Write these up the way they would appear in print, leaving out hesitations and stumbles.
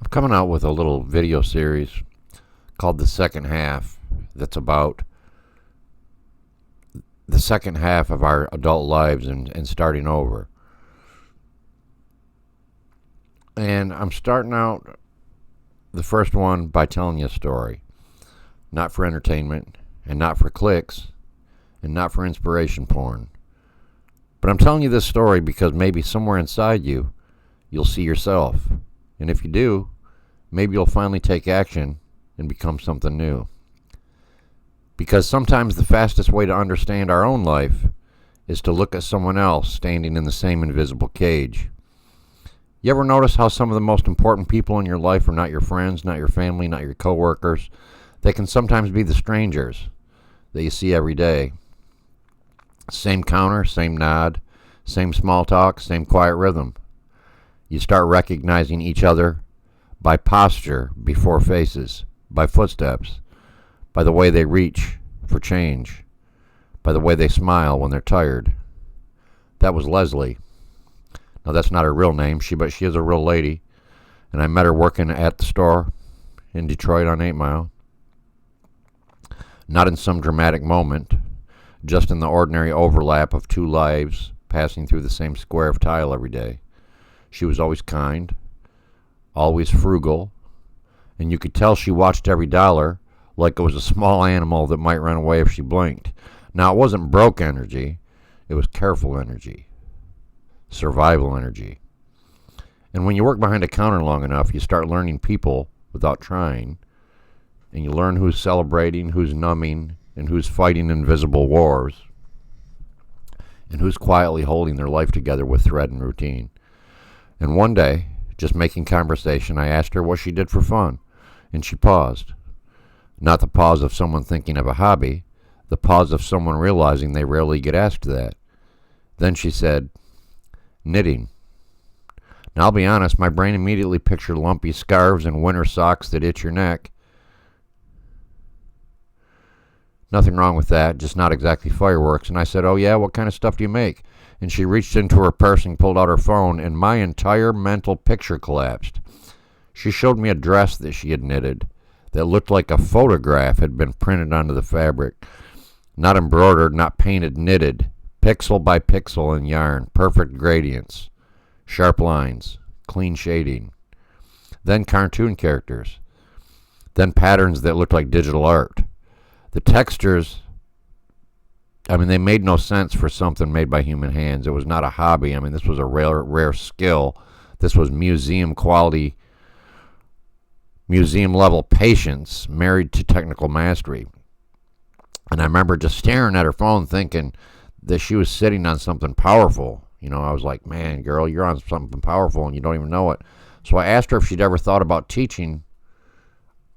coming out with a little video series called The Second Half that's about the second half of our adult lives and starting over. And I'm starting out the first one by telling you a story. Not for entertainment, and not for clicks, and not for inspiration porn. But I'm telling you this story because maybe somewhere inside you, you'll see yourself. And if you do, maybe you'll finally take action and become something new. Because sometimes the fastest way to understand our own life is to look at someone else standing in the same invisible cage. You ever notice how some of the most important people in your life are not your friends, not your family, not your coworkers? They can sometimes be the strangers that you see every day. Same counter, same nod, same small talk, same quiet rhythm. You start recognizing each other by posture before faces, by footsteps, by the way they reach for change, by the way they smile when they're tired. That was Leslie. Now, that's not her real name, but she is a real lady, and I met her working at the store in Detroit on 8 Mile. Not in some dramatic moment, just in the ordinary overlap of two lives passing through the same square of tile every day. She was always kind, always frugal, and you could tell she watched every dollar like it was a small animal that might run away if she blinked. Now, it wasn't broke energy, it was careful energy. Survival energy. And when you work behind a counter long enough, you start learning people without trying. And you learn who's celebrating, who's numbing, and who's fighting invisible wars. And who's quietly holding their life together with thread and routine. And one day, just making conversation, I asked her what she did for fun. And she paused. Not the pause of someone thinking of a hobby, the pause of someone realizing they rarely get asked that. Then she said, knitting. Now, I'll be honest, my brain immediately pictured lumpy scarves and winter socks that itch your neck. Nothing wrong with that, just not exactly fireworks. And I said, oh yeah, what kind of stuff do you make? And she reached into her purse and pulled out her phone, and my entire mental picture collapsed. She showed me a dress that she had knitted that looked like a photograph had been printed onto the fabric. Not embroidered, not painted, knitted. Pixel by pixel in yarn, perfect gradients, sharp lines, clean shading. Then cartoon characters. Then patterns that looked like digital art. The textures, they made no sense for something made by human hands. It was not a hobby. This was a rare skill. This was museum quality, museum level patience married to technical mastery. And I remember just staring at her phone thinking that she was sitting on something powerful. I was like, man, girl, you're on something powerful and you don't even know it. So I asked her if she'd ever thought about teaching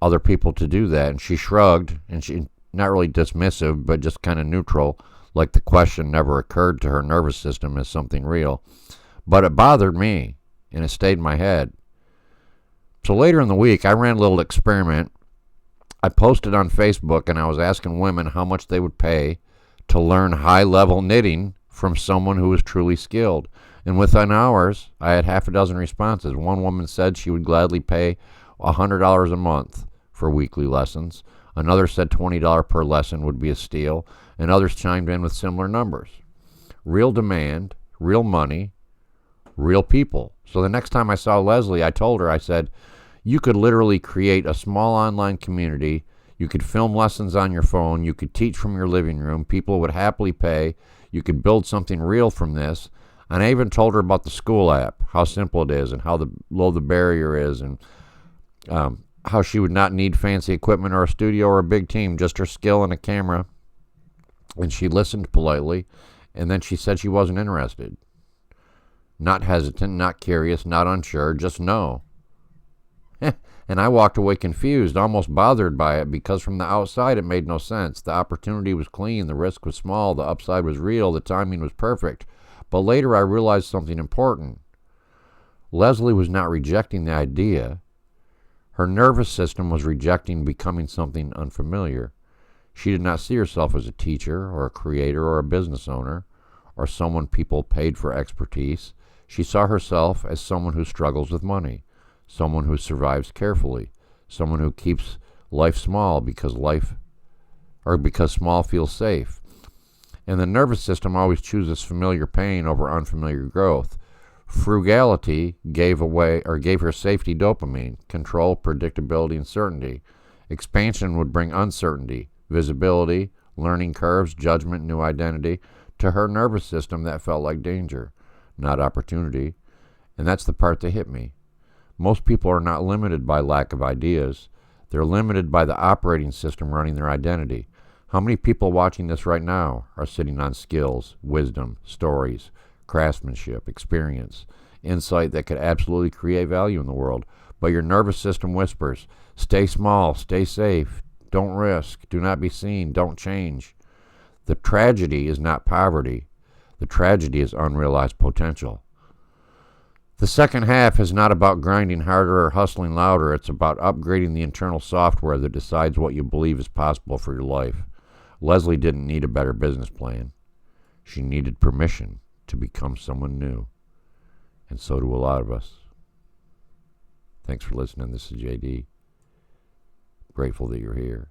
other people to do that. And she shrugged, and she, not really dismissive, but just kind of neutral, like the question never occurred to her nervous system as something real. But it bothered me, and it stayed in my head. So later in the week, I ran a little experiment. I posted on Facebook, and I was asking women how much they would pay to learn high-level knitting from someone who was truly skilled. And within hours, I had half a dozen responses. One woman said she would gladly pay $100 a month for weekly lessons. Another said $20 per lesson would be a steal. And others chimed in with similar numbers. Real demand, real money, real people. So the next time I saw Leslie, I told her, I said, you could literally create a small online community. You could film lessons on your phone. You could teach from your living room. People would happily pay. You could build something real from this. And I even told her about the school app, how simple it is and how low the barrier is, and how she would not need fancy equipment or a studio or a big team, just her skill and a camera. And she listened politely, and then she said she wasn't interested. Not hesitant, not curious, not unsure, just no. And I walked away confused, almost bothered by it, because from the outside it made no sense. The opportunity was clean, the risk was small, the upside was real, the timing was perfect. But later I realized something important. Leslie was not rejecting the idea. Her nervous system was rejecting becoming something unfamiliar. She did not see herself as a teacher or a creator or a business owner or someone people paid for expertise. She saw herself as someone who struggles with money, someone who survives carefully, someone who keeps life small because small feels safe. And the nervous system always chooses familiar pain over unfamiliar growth. Frugality gave her safety dopamine, control, predictability, and certainty. Expansion would bring uncertainty, visibility, learning curves, judgment, new identity. To her nervous system, that felt like danger, not opportunity. And that's the part that hit me. Most people are not limited by lack of ideas. They're limited by the operating system running their identity. How many people watching this right now are sitting on skills, wisdom, stories, craftsmanship, experience, insight that could absolutely create value in the world? But your nervous system whispers, stay small, stay safe, don't risk, do not be seen, don't change. The tragedy is not poverty. The tragedy is unrealized potential. The second half is not about grinding harder or hustling louder. It's about upgrading the internal software that decides what you believe is possible for your life. Leslie didn't need a better business plan. She needed permission to become someone new. And so do a lot of us. Thanks for listening. This is JD. Grateful that you're here.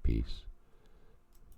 Peace.